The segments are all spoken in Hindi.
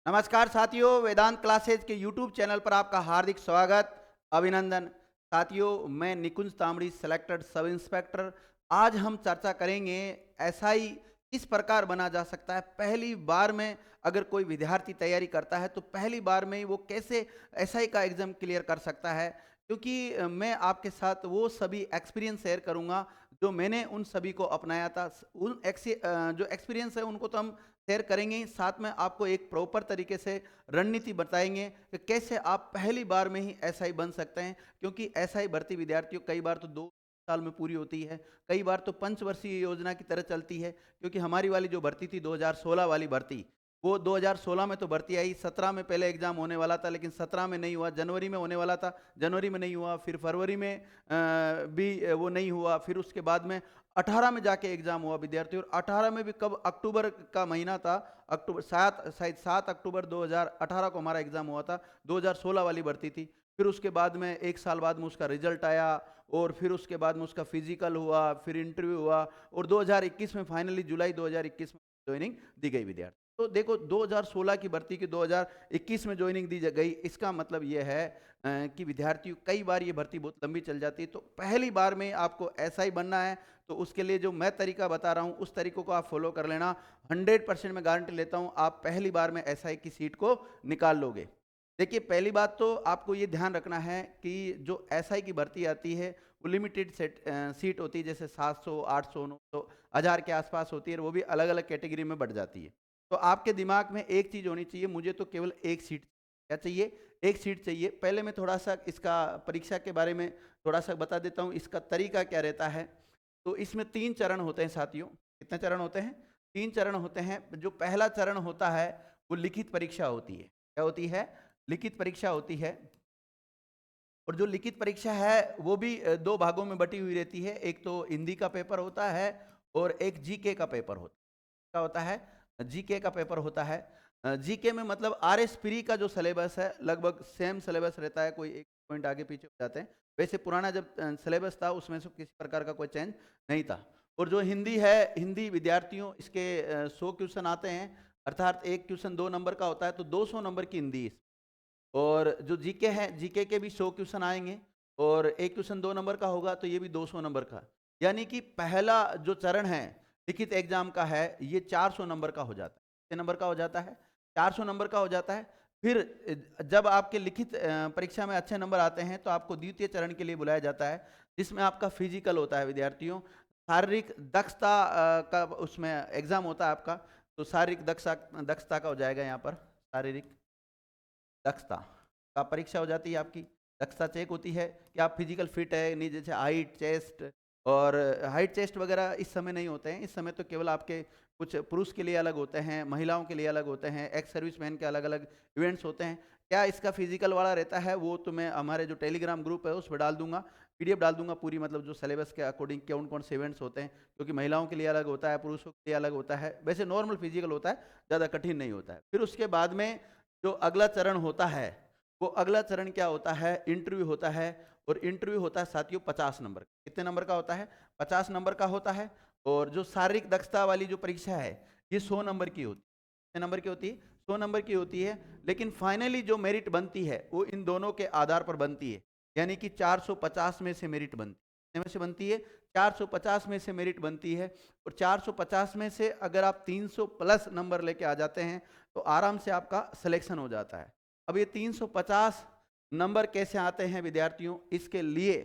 नमस्कार साथियों, वेदांत क्लासेज के यूट्यूब चैनल पर आपका हार्दिक स्वागत, अभिनंदन। साथियों, मैं निकुंज तांबड़ी, सेलेक्टेड सब इंस्पेक्टर। आज हम चर्चा करेंगे एसआई किस प्रकार बना जा सकता है। पहली बार में अगर कोई विद्यार्थी तैयारी करता है तो पहली बार में ही वो कैसे एसआई का एग्जाम क्लियर कर सकता है, क्योंकि मैं आपके साथ वो सभी एक्सपीरियंस शेयर करूंगा जो मैंने उन सभी को अपनाया था। जो एक्सपीरियंस है उनको तो हम शेयर करेंगे ही, साथ में आपको एक प्रॉपर तरीके से रणनीति बताएंगे कि कैसे आप पहली बार में ही एसआई बन सकते हैं। क्योंकि एसआई भर्ती विद्यार्थियों कई बार तो 2 साल में पूरी होती है, कई बार तो पंचवर्षीय योजना की तरह चलती है। क्योंकि हमारी वाली जो भर्ती थी 2016 वाली भर्ती, वो 2016 में तो भर्ती आई, 17 में पहले एग्जाम होने वाला था, लेकिन 17 में नहीं हुआ। जनवरी में होने वाला था, जनवरी में नहीं हुआ। फिर फरवरी में भी वो नहीं हुआ। फिर उसके बाद में 18 में जाके एग्जाम हुआ विद्यार्थियों, और 18 में भी कब, अक्टूबर का महीना था, अक्टूबर शायद 7 अक्टूबर 2018 को हमारा एग्जाम हुआ था। 2016 वाली भर्ती थी। फिर उसके बाद में 1 साल बाद में उसका रिजल्ट आया, और फिर उसके बाद में उसका फिजिकल हुआ, फिर इंटरव्यू हुआ, और 2021 में फाइनली जुलाई 2021 में ज्वाइनिंग दी गई विद्यार्थी। तो देखो, 2016 की भर्ती की 2021 में ज्वाइनिंग दी गई, इसका मतलब ये है कि विद्यार्थियों कई बार ये भर्ती बहुत लंबी चल जाती है। तो पहली बार में आपको ऐसा ही बनना है, तो उसके लिए जो मैं तरीका बता रहा हूँ उस तरीकों को आप फॉलो कर लेना। 100% मैं गारंटी लेता हूँ आप पहली बार में एसआई की सीट को निकाल लोगे। देखिए, पहली बात तो आपको ये ध्यान रखना है कि जो एसआई की भर्ती आती है वो लिमिटेड सीट होती है। जैसे 700, 800, 900, 1000 के आसपास होती है, और वो भी अलग अलग कैटेगरी में बढ़ जाती है। तो आपके दिमाग में एक चीज़ होनी चाहिए, मुझे तो केवल एक सीट, क्या चाहिए, एक सीट चाहिए। पहले मैं थोड़ा सा इसका परीक्षा के बारे में थोड़ा सा बता देता हूँ, इसका तरीका क्या रहता है। तो इसमें 3 चरण होते हैं साथियों। कितने चरण होते हैं? 3 चरण होते हैं। जो पहला चरण होता है वो लिखित परीक्षा होती है। क्या होती है? लिखित परीक्षा होती है। और जो लिखित परीक्षा है वो भी 2 भागों में बटी हुई रहती है। एक तो हिंदी का पेपर होता है, और एक जीके का पेपर होता है। क्या होता है? जीके का पेपर होता है। जीके में मतलब आर एस प्री का जो सिलेबस है लगभग सेम सिलेबस रहता है, कोई एक पॉइंट आगे पीछे हो जाते हैं। वैसे पुराना जब सिलेबस था उसमें से किसी प्रकार का कोई चेंज नहीं था। और जो हिंदी है, हिंदी विद्यार्थियों इसके 100 क्वेश्चन आते हैं, अर्थात एक क्वेश्चन 2 नंबर का होता है, तो 200 नंबर की हिंदी। और जो जीके है, जीके के भी 100 क्वेश्चन आएंगे, और एक क्वेश्चन 2 नंबर का होगा तो ये भी 200 नंबर का। यानी कि पहला जो चरण है लिखित एग्जाम का है, ये 400 नंबर का हो जाता है। कितने नंबर का हो जाता है? 400 नंबर का हो जाता है। फिर जब आपके लिखित परीक्षा में अच्छे नंबर आते हैं तो आपको द्वितीय चरण के लिए बुलाया जाता है, जिसमें आपका फिजिकल होता है विद्यार्थियों। शारीरिक दक्षता का उसमें एग्जाम होता है आपका। तो शारीरिक दक्षता दक्षता का हो जाएगा यहाँ पर, शारीरिक दक्षता का परीक्षा हो जाती है आपकी। दक्षता चेक होती है कि आप फिजिकल फिट है नहीं, जैसे हाइट, चेस्ट। और हाइट चेस्ट वगैरह इस समय नहीं होते हैं। इस समय तो केवल आपके कुछ पुरुष के लिए अलग होते हैं, महिलाओं के लिए अलग होते हैं, एक्स सर्विस मैन के अलग अलग इवेंट्स होते हैं। क्या इसका फिजिकल वाला रहता है वो तो मैं हमारे जो टेलीग्राम ग्रुप है उस पर डाल दूंगा, पीडीएफ डाल दूंगा पूरी, मतलब जो सिलेबस के अकॉर्डिंग कौन कौन से इवेंट्स होते हैं। क्योंकि महिलाओं के लिए अलग होता है, पुरुषों के लिए अलग होता है। वैसे नॉर्मल फिजिकल होता है, ज़्यादा कठिन नहीं होता है। फिर उसके बाद में जो अगला चरण होता है, वो अगला चरण क्या होता है? इंटरव्यू होता है। और इंटरव्यू होता है साथियों 50 नंबर का। कितने नंबर का होता है? 50 नंबर का होता है। और जो शारीरिक दक्षता वाली जो परीक्षा है ये 100 नंबर की होती है। कितने नंबर की होती है? 100 नंबर की होती है। लेकिन फाइनली जो मेरिट बनती है वो इन दोनों के आधार पर बनती है। यानी कि 450 में से मेरिट बनती है। कितने में से बनती है? 450 में से मेरिट बनती है। और 450 में से अगर आप 300 प्लस नंबर लेके आ जाते हैं तो आराम से आपका सिलेक्शन हो जाता है। अब ये 350 नंबर कैसे आते हैं विद्यार्थियों, इसके लिए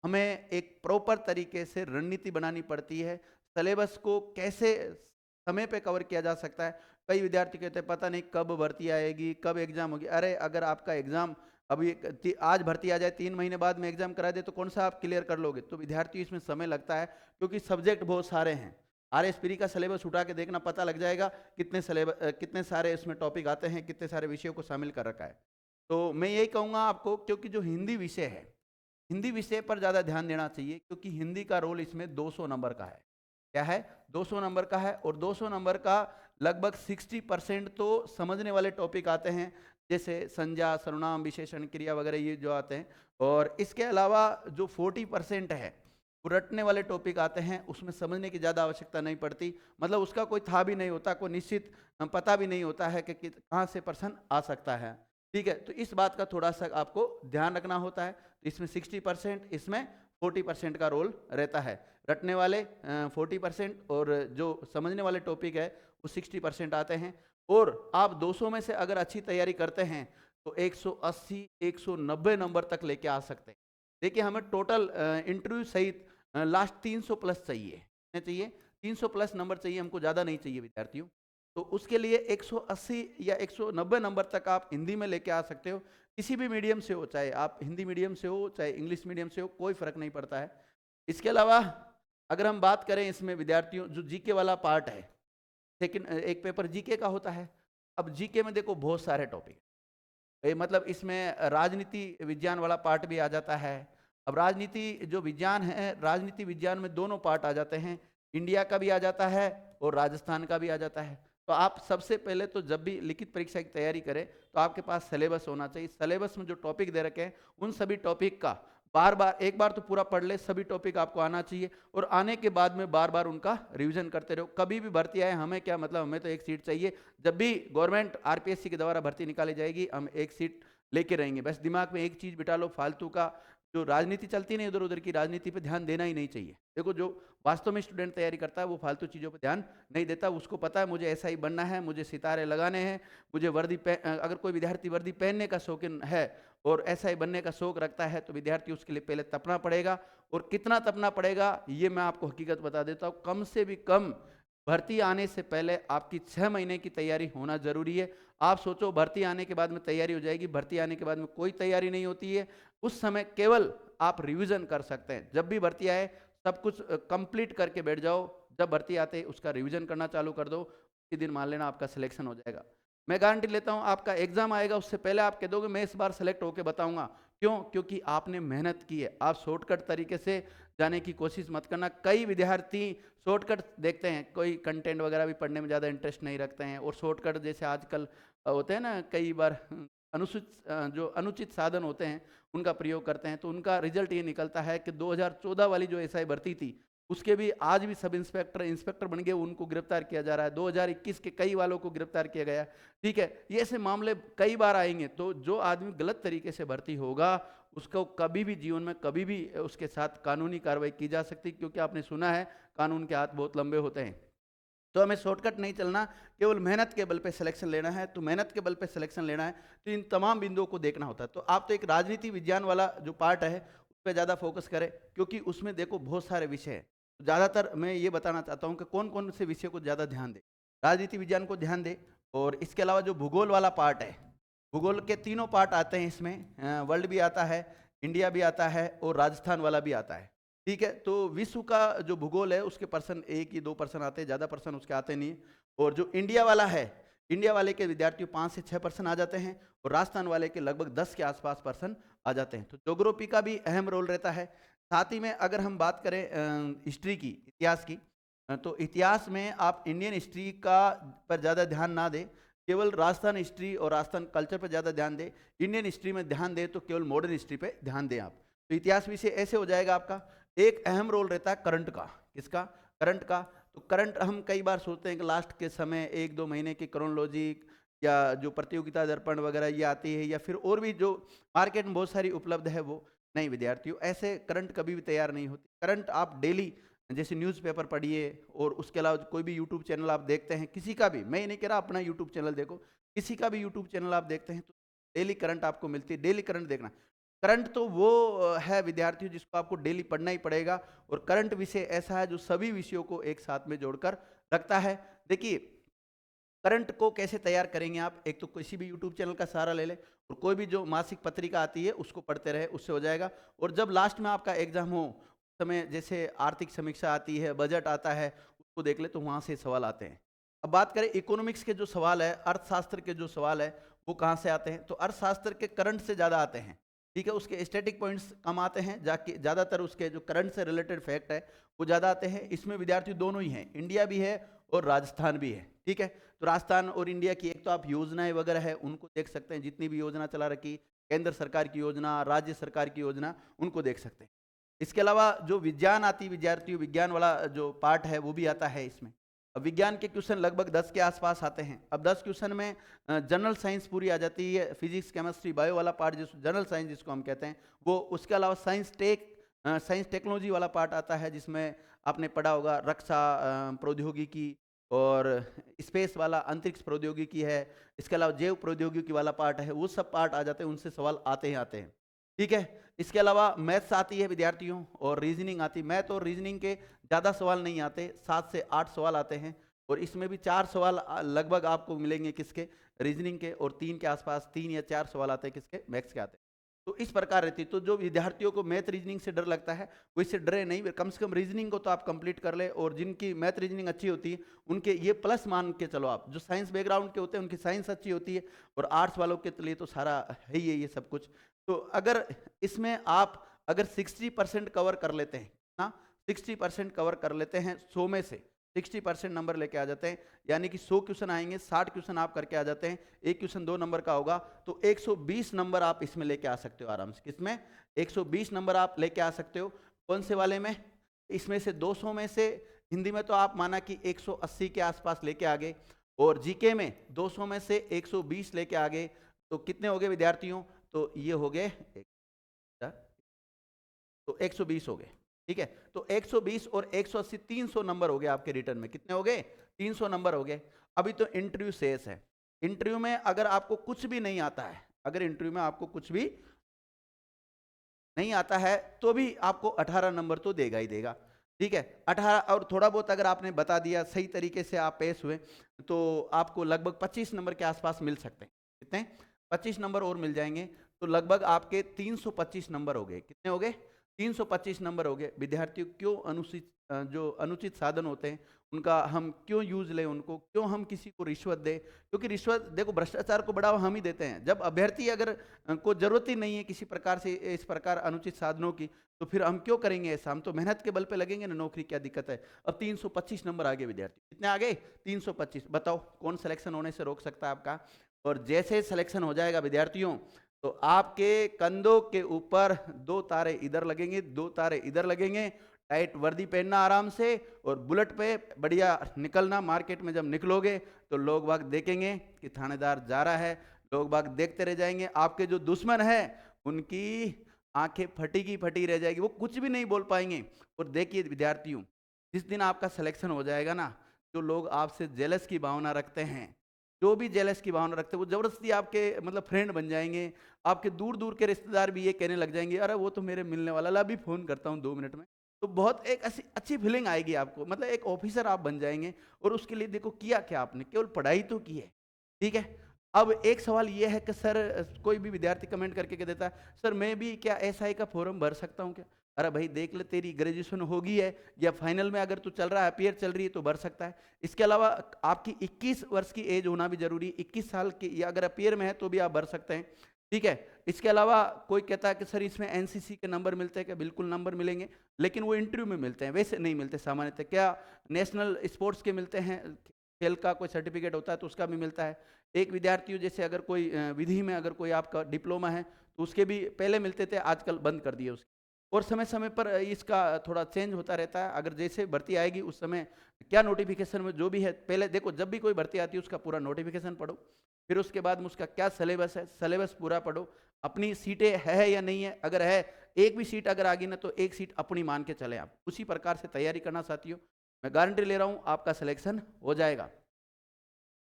हमें एक प्रॉपर तरीके से रणनीति बनानी पड़ती है। सिलेबस को कैसे समय पे कवर किया जा सकता है। कई विद्यार्थी कहते हैं पता नहीं कब भर्ती आएगी, कब एग्जाम होगी। अरे अगर आपका एग्जाम अभी आज भर्ती आ जाए, 3 महीने बाद में एग्जाम करा दे, तो कौन सा आप क्लियर कर लोगे? तो विद्यार्थी इसमें समय लगता है, क्योंकि सब्जेक्ट बहुत सारे हैं। आर एस प्री का सिलेबस उठा के देखना, पता लग जाएगा कितने सारे इसमें टॉपिक आते हैं, कितने सारे विषयों को शामिल कर रखा है। तो मैं यही कहूँगा आपको, क्योंकि जो हिंदी विषय है, हिंदी विषय पर ज़्यादा ध्यान देना चाहिए, क्योंकि हिंदी का रोल इसमें 200 नंबर का है। क्या है? 200 नंबर का है। और 200 नंबर का लगभग 60% तो समझने वाले टॉपिक आते हैं, जैसे संज्ञा, सर्वनाम, विशेषण, क्रिया वगैरह ये जो आते हैं। और इसके अलावा जो 40% है वो रटने वाले टॉपिक आते हैं, उसमें समझने की ज़्यादा आवश्यकता नहीं पड़ती, मतलब उसका कोई था भी नहीं होता, कोई निश्चित पता भी नहीं होता है कि कहाँ से प्रश्न आ सकता है। ठीक है, तो इस बात का थोड़ा सा आपको ध्यान रखना होता है। तो इसमें 60%, इसमें 40% का रोल रहता है। रटने वाले 40% और जो समझने वाले टॉपिक है वो 60% आते हैं। और आप 200 में से अगर अच्छी तैयारी करते हैं तो 180 190 नंबर तक लेके आ सकते हैं। देखिए, हमें टोटल इंटरव्यू सहित लास्ट 300 प्लस चाहिए, कितने चाहिए? 300 प्लस नंबर चाहिए हमको, ज़्यादा नहीं चाहिए विद्यार्थियों। तो उसके लिए 180 या 190 नंबर तक आप हिंदी में लेके आ सकते हो, किसी भी मीडियम से हो, चाहे आप हिंदी मीडियम से हो चाहे इंग्लिश मीडियम से हो, कोई फर्क नहीं पड़ता है। इसके अलावा अगर हम बात करें इसमें विद्यार्थियों, जो जीके वाला पार्ट है, सेकंड एक पेपर जीके का होता है। अब जीके में देखो बहुत सारे टॉपिक, मतलब इसमें राजनीति विज्ञान वाला पार्ट भी आ जाता है। अब राजनीति जो विज्ञान है, राजनीति विज्ञान में दोनों पार्ट आ जाते हैं, इंडिया का भी आ जाता है और राजस्थान का भी आ जाता है। तो आप सबसे पहले तो जब भी लिखित परीक्षा की तैयारी करें तो आपके पास सिलेबस होना चाहिए। सिलेबस में जो टॉपिक दे रखे हैं उन सभी टॉपिक का बार बार, एक बार तो पूरा पढ़ ले, सभी टॉपिक आपको आना चाहिए और आने के बाद में बार बार उनका रिवीजन करते रहो। कभी भी भर्ती आए, हमें क्या मतलब, हमें तो एक सीट चाहिए। जब भी गवर्नमेंट आरपीएससी के द्वारा भर्ती निकाली जाएगी, हम एक सीट लेके रहेंगे। बस दिमाग में एक चीज बिठा लो, फालतू का जो राजनीति चलती नहीं, इधर उधर की राजनीति पे ध्यान देना ही नहीं चाहिए। देखो, जो वास्तव में स्टूडेंट तैयारी करता है वो फालतू चीज़ों पे ध्यान नहीं देता। उसको पता है मुझे ऐसा ही बनना है, मुझे सितारे लगाने हैं, मुझे वर्दी अगर कोई विद्यार्थी वर्दी पहनने का शौकीन है और ऐसा ही बनने का शौक रखता है तो विद्यार्थी उसके लिए पहले तपना पड़ेगा। और कितना तपना पड़ेगा ये मैं आपको हकीकत बता देता हूँ। कम से भी कम भर्ती आने से पहले आपकी 6 महीने की तैयारी होना जरूरी है। आप सोचो भर्ती आने के बाद में तैयारी हो जाएगी, भर्ती आने के बाद में कोई तैयारी नहीं होती है। उस समय केवल आप रिवीजन कर सकते हैं। जब भी भर्ती आए सब कुछ कंप्लीट करके बैठ जाओ, जब भर्ती आते उसका रिवीजन करना चालू कर दो, उसी दिन मान लेना आपका सिलेक्शन हो जाएगा। मैं गारंटी लेता हूं आपका एग्जाम आएगा उससे पहले आप कह दोगे मैं इस बार सेलेक्ट होकर बताऊंगा। क्यों? क्योंकि आपने मेहनत की है। आप शॉर्टकट तरीके से जाने की कोशिश मत करना। कई विद्यार्थी शॉर्टकट देखते हैं, कोई कंटेंट वगैरह भी पढ़ने में ज़्यादा इंटरेस्ट नहीं रखते हैं और शॉर्टकट जैसे आजकल होते हैं ना, कई बार जो अनुचित साधन होते हैं उनका प्रयोग करते हैं, तो उनका रिजल्ट ये निकलता है कि 2014 वाली जो एसआई भर्ती थी उसके भी आज भी सब इंस्पेक्टर इंस्पेक्टर बन गए, उनको गिरफ्तार किया जा रहा है। 2021 के कई वालों को गिरफ्तार किया गया। ठीक है, ये ऐसे मामले कई बार आएंगे। तो जो आदमी गलत तरीके से भर्ती होगा उसको कभी भी जीवन में कभी भी उसके साथ कानूनी कार्रवाई की जा सकती, क्योंकि आपने सुना है कानून के हाथ बहुत लंबे होते हैं। तो हमें शॉर्टकट नहीं चलना, केवल मेहनत के बल पे सिलेक्शन लेना है। तो मेहनत के बल पे सिलेक्शन लेना है तो इन तमाम बिंदुओं को देखना होता है। तो आप तो एक राजनीति विज्ञान वाला जो पार्ट है उस पर ज़्यादा फोकस करें, क्योंकि उसमें देखो बहुत सारे विषय हैं। तो ज़्यादातर मैं ये बताना चाहता हूँ कि कौन कौन से विषय को ज़्यादा ध्यान दे। राजनीति विज्ञान को ध्यान दे। और इसके अलावा जो भूगोल वाला पार्ट है, भूगोल के तीनों पार्ट आते हैं इसमें, वर्ल्ड भी आता है, इंडिया भी आता है और राजस्थान वाला भी आता है। ठीक है, तो विश्व का जो भूगोल है उसके पर्सन 1 ही 2 पर्सन आते हैं, ज़्यादा पर्सन उसके आते नहीं। और जो इंडिया वाला है, इंडिया वाले के विद्यार्थियों 5 से 6 पर्सन आ जाते हैं और राजस्थान वाले के लगभग 10 के आसपास पर्सन आ जाते हैं। तो ज्योग्राफी का भी अहम रोल रहता है। साथ ही में अगर हम बात करें हिस्ट्री की, इतिहास की, तो इतिहास में आप इंडियन हिस्ट्री का पर ज़्यादा ध्यान ना दें, केवल राजस्थान हिस्ट्री और राजस्थान कल्चर पर ज़्यादा ध्यान दें। इंडियन हिस्ट्री में ध्यान दें तो केवल मॉडर्न हिस्ट्री पे ध्यान दें आप। तो इतिहास विषय ऐसे हो जाएगा आपका। एक अहम रोल रहता है करंट का। किसका? करंट का। तो करंट हम कई बार सोचते हैं कि लास्ट के समय 1-2 महीने की क्रोनोलॉजी या जो प्रतियोगिता दर्पण वगैरह ये आती है, या फिर और भी जो मार्केट में बहुत सारी उपलब्ध है, वो नहीं विद्यार्थियों, ऐसे करंट कभी भी तैयार नहीं होती। करंट आप डेली जैसे न्यूज़पेपर पढ़िए और उसके अलावा कोई भी यूट्यूब चैनल आप देखते हैं, किसी का भी, मैं ये नहीं कह रहा अपना यूट्यूब चैनल देखो, किसी का भी यूट्यूब चैनल आप देखते हैं तो डेली करंट आपको मिलती है। डेली करंट देखना। करंट तो वो है विद्यार्थियों जिसको आपको डेली पढ़ना ही पड़ेगा। और करंट विषय ऐसा है जो सभी विषयों को एक साथ में जोड़कर रखता है। देखिए, करंट को कैसे तैयार करेंगे आप? एक तो किसी भी यूट्यूब चैनल का सहारा ले लें और कोई भी जो मासिक पत्रिका आती है उसको पढ़ते रहे, उससे हो जाएगा। और जब लास्ट में आपका एग्जाम हो उस समय जैसे आर्थिक समीक्षा आती है, बजट आता है, उसको देख ले तो वहाँ से सवाल आते हैं। अब बात करें इकोनॉमिक्स के जो सवाल है, अर्थशास्त्र के जो सवाल है, वो कहाँ से आते हैं? तो अर्थशास्त्र के करंट से ज़्यादा आते हैं। ठीक है, उसके स्टैटिक पॉइंट्स कम आते हैं, जाके ज़्यादातर उसके जो करंट से रिलेटेड फैक्ट है वो ज़्यादा आते हैं। इसमें विद्यार्थी दोनों ही हैं, इंडिया भी है और राजस्थान भी है। ठीक है, तो राजस्थान और इंडिया की एक तो आप योजनाएं वगैरह है उनको देख सकते हैं, जितनी भी योजना चला रखी, केंद्र सरकार की योजना, राज्य सरकार की योजना, उनको देख सकते हैं। इसके अलावा जो विज्ञान आती विद्यार्थियों, विज्ञान वाला जो पार्ट है वो भी आता है इसमें। अब विज्ञान के क्वेश्चन लगभग 10 के आसपास आते हैं। अब 10 क्वेश्चन में जनरल साइंस पूरी आ जाती है, फिजिक्स केमिस्ट्री बायो वाला पार्ट जिस जनरल साइंस जिसको हम कहते हैं वो। उसके अलावा साइंस टेक्नोलॉजी वाला पार्ट आता है जिसमें आपने पढ़ा होगा रक्षा प्रौद्योगिकी और स्पेस वाला अंतरिक्ष प्रौद्योगिकी है। इसके अलावा जैव प्रौद्योगिकी वाला पार्ट है, वो सब पार्ट आ जाते हैं, उनसे सवाल आते ही आते हैं। ठीक है। इसके अलावा मैथ्स आती है विद्यार्थियों और रीजनिंग आती है। मैथ और रीजनिंग के ज़्यादा सवाल नहीं आते, 7 से 8 सवाल आते हैं और इसमें भी 4 सवाल लगभग आपको मिलेंगे किसके, रीजनिंग के, और 3 के आसपास 3 या 4 सवाल आते हैं किसके, मैथ्स के आते हैं। तो इस प्रकार रहती है। तो जो विद्यार्थियों को मैथ रीजनिंग से डर लगता है वो इससे डरे नहीं, कम से कम रीजनिंग को तो आप कंप्लीट कर ले। और जिनकी मैथ रीजनिंग अच्छी होती है उनके ये प्लस मान के चलो आप, जो साइंस बैकग्राउंड के होते हैं उनकी साइंस अच्छी होती है, और आर्ट्स वालों के लिए तो सारा है ही है ये सब कुछ। तो अगर इसमें आप अगर 60% कवर कर लेते हैं ना, 60% कवर कर लेते हैं 100 में से 60% नंबर लेके आ जाते हैं, यानी कि 100 क्वेश्चन आएंगे, 60 क्वेश्चन आप करके आ जाते हैं, एक क्वेश्चन 2 नंबर का होगा, तो 120 नंबर आप इसमें लेके आ सकते हो आराम से। किसमें? 120 नंबर आप लेके आ सकते हो। कौन से वाले में? इसमें से 200 में से हिंदी में तो आप माना कि 180 के आसपास लेके आ गए, और जीके में 200 में से 120 लेके आ गए, तो कितने हो गए विद्यार्थियों? तो ये हो गए, तो 120 हो गए। ठीक है। तो 120 और 180 300 नंबर हो गए आपके रिटर्न में। कितने हो गए? 300 नंबर हो गए। अभी तो इंटरव्यू शेष है। इंटरव्यू में अगर आपको कुछ भी नहीं आता है, अगर इंटरव्यू में आपको कुछ भी नहीं आता है तो भी आपको 18 नंबर तो देगा ही देगा। ठीक है। 18 और थोड़ा बहुत अगर आपने बता दिया, सही तरीके से आप पेश हुए, तो आपको लगभग 25 नंबर के आसपास मिल सकते हैं। कितने? 25 नंबर और मिल जाएंगे, तो लगभग आपके 325 नंबर हो गए। कितने हो गए? 325 नंबर हो गए। विद्यार्थियों, क्यों जो अनुचित साधन होते हैं उनका हम क्यों यूज लें, उनको क्यों हम किसी को रिश्वत दें? क्योंकि रिश्वत, देखो, भ्रष्टाचार को बढ़ावा हम ही देते हैं। जब अभ्यर्थी अगर को जरूरत ही नहीं है किसी प्रकार से इस प्रकार अनुचित साधनों की, तो फिर हम क्यों करेंगे ऐसा? हम तो मेहनत के बल पे लगेंगे ना, नौकरी क्या दिक्कत है? अब 325 नंबर आ गए विद्यार्थी। कितने आ गए? 325। बताओ कौन सिलेक्शन होने से रोक सकता है आपका? और जैसे सिलेक्शन हो जाएगा विद्यार्थियों, तो आपके कंधों के ऊपर 2 तारे इधर लगेंगे, 2 तारे इधर लगेंगे। टाइट वर्दी पहनना आराम से, और बुलेट पे बढ़िया निकलना। मार्केट में जब निकलोगे तो लोग बाग देखेंगे कि थानेदार जा रहा है, लोग बाग देखते रह जाएंगे। आपके जो दुश्मन है उनकी आंखें फटी की फटी रह जाएगी, वो कुछ भी नहीं बोल पाएंगे। और देखिए विद्यार्थियों, जिस दिन आपका सिलेक्शन हो जाएगा ना, जो लोग आपसे जेलस की भावना रखते हैं, जो भी जेलस की भावना रखते हैं, वो जबरदस्ती आपके मतलब फ्रेंड बन जाएंगे। आपके दूर दूर के रिश्तेदार भी ये कहने लग जाएंगे, अरे वो तो मेरे मिलने वाला, ला अभी फोन करता हूँ 2 मिनट में। तो बहुत एक ऐसी अच्छी फीलिंग आएगी आपको, मतलब एक ऑफिसर आप बन जाएंगे। और उसके लिए देखो किया क्या आपने, केवल पढ़ाई तो की है। ठीक है। अब एक सवाल ये है कि सर, कोई भी विद्यार्थी कमेंट करके कह देता है, सर मैं भी क्या एसआई का फॉर्म भर सकता हूँ क्या? अरे भाई देख ले, तेरी ग्रेजुएशन होगी है या फाइनल में अगर तू चल रहा है, अपीयर चल रही है, तो भर सकता है। इसके अलावा आपकी 21 वर्ष की एज होना भी जरूरी है। 21 साल की, या अगर अपीयर में है तो भी आप भर सकते हैं। ठीक है। इसके अलावा कोई कहता है कि सर इसमें एनसीसी के नंबर मिलते हैं क्या? बिल्कुल नंबर मिलेंगे, लेकिन वो इंटरव्यू में मिलते हैं, वैसे नहीं मिलते सामान्यतः। क्या नेशनल स्पोर्ट्स के मिलते हैं, खेल का कोई सर्टिफिकेट होता है तो उसका भी मिलता है। एक विद्यार्थी जैसे अगर कोई विधि में अगर कोई आपका डिप्लोमा है तो उसके भी पहले मिलते थे, आजकल बंद कर दिए उसके। और समय समय पर इसका थोड़ा चेंज होता रहता है। अगर जैसे भर्ती आएगी उस समय क्या नोटिफिकेशन में जो भी है, पहले देखो, जब भी कोई भर्ती आती है उसका पूरा नोटिफिकेशन पढ़ो, फिर उसके बाद में उसका क्या सिलेबस है, सिलेबस पूरा पढ़ो। अपनी सीटें है या नहीं है, अगर है, एक भी सीट अगर आ गई ना, तो एक सीट अपनी मान के चले आप। उसी प्रकार से तैयारी करना साथियों, मैं गारंटी ले रहा हूँ आपका सिलेक्शन हो जाएगा।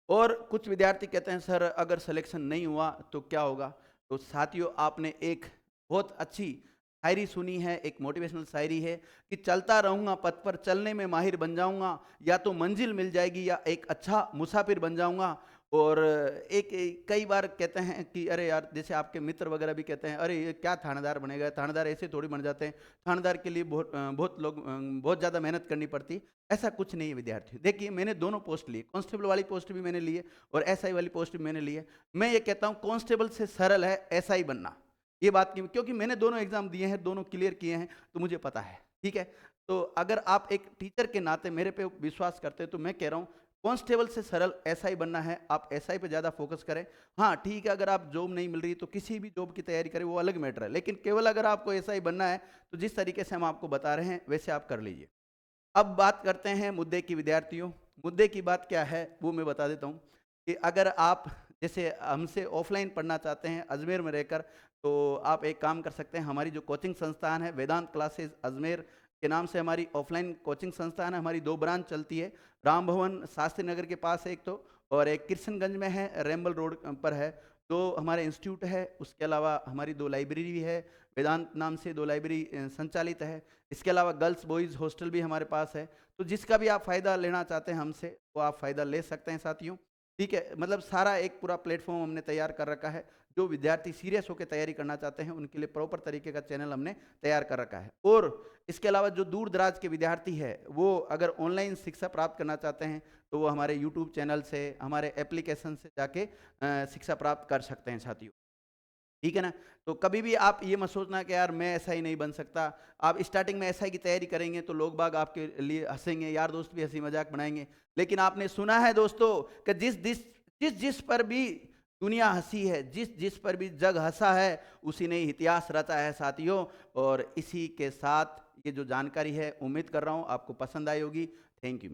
और कुछ विद्यार्थी कहते हैं सर अगर सिलेक्शन नहीं हुआ तो क्या होगा? तो साथियों, आपने एक बहुत अच्छी शायरी सुनी है, एक मोटिवेशनल शायरी है कि चलता रहूंगा पथ पर, चलने में माहिर बन जाऊंगा, या तो मंजिल मिल जाएगी या एक अच्छा मुसाफिर बन जाऊंगा। और कई बार कहते हैं कि अरे यार, जैसे आपके मित्र वगैरह भी कहते हैं, अरे ये क्या थानेदार बनेगा, थानेदार ऐसे थोड़ी बन जाते हैं, थानेदार के लिए बहुत ज़्यादा मेहनत करनी पड़ती। ऐसा कुछ नहीं है विद्यार्थी। देखिए, मैंने दोनों पोस्ट लिए, कांस्टेबल वाली पोस्ट भी मैंने ली है और एसआई वाली पोस्ट भी मैंने ली है। मैं ये कहता हूँ कांस्टेबल से सरल है एसआई बनना, ये बात की, क्योंकि मैंने दोनों एग्जाम दिए हैं, दोनों क्लियर किए हैं, तो मुझे पता है। ठीक है। तो अगर आप एक टीचर के नाते मेरे पे विश्वास करते हैं तो मैं कह रहा हूँ कांस्टेबल से सरल एसआई बनना है, आप एसआई पे ज़्यादा फोकस करें। हाँ ठीक है, अगर आप जॉब नहीं मिल रही तो किसी भी जॉब की तैयारी करें, वो अलग मैटर है, लेकिन केवल अगर आपको एसआई बनना है तो जिस तरीके से हम आपको बता रहे हैं वैसे आप कर लीजिए। अब बात करते हैं मुद्दे की विद्यार्थियों। मुद्दे की बात क्या है वो मैं बता देता हूँ कि अगर आप जैसे हमसे ऑफलाइन पढ़ना चाहते हैं अजमेर में रहकर, तो आप एक काम कर सकते हैं। हमारी जो कोचिंग संस्थान है वेदांत क्लासेस अजमेर के नाम से हमारी ऑफलाइन कोचिंग संस्थान है। हमारी 2 ब्रांच चलती है, राम भवन शास्त्री नगर के पास है एक तो, और एक किशनगंज में है, रेम्बल रोड पर है। तो हमारे इंस्टीट्यूट है, उसके अलावा हमारी 2 लाइब्रेरी भी है, वेदांत नाम से 2 लाइब्रेरी संचालित है। इसके अलावा गर्ल्स बॉयज़ हॉस्टल भी हमारे पास है। तो जिसका भी आप फ़ायदा लेना चाहते हैं हमसे, वो आप फ़ायदा ले सकते हैं साथियों। ठीक है, मतलब सारा एक पूरा प्लेटफॉर्म हमने तैयार कर रखा है। जो विद्यार्थी सीरियस होकर तैयारी करना चाहते हैं उनके लिए प्रॉपर तरीके का चैनल हमने तैयार कर रखा है। और इसके अलावा जो दूर दराज के विद्यार्थी है वो अगर ऑनलाइन शिक्षा प्राप्त करना चाहते हैं तो वो हमारे यूट्यूब चैनल से, हमारे एप्लीकेशन से जाके शिक्षा प्राप्त कर सकते हैं साथियों। ठीक है ना। तो कभी भी आप ये मत सोचना कि यार मैं ऐसा ही नहीं बन सकता। आप स्टार्टिंग में ऐसा ही की तैयारी करेंगे तो लोग बाग आपके लिए हंसेंगे, यार दोस्त भी हंसी मजाक बनाएंगे। लेकिन आपने सुना है दोस्तों कि जिस जिस पर भी दुनिया हंसी है, जिस जिस पर भी जग हंसा है, उसी ने ही इतिहास रचा है साथियों। और इसी के साथ ये जो जानकारी है उम्मीद कर रहा हूँ आपको पसंद आई होगी। Thank you.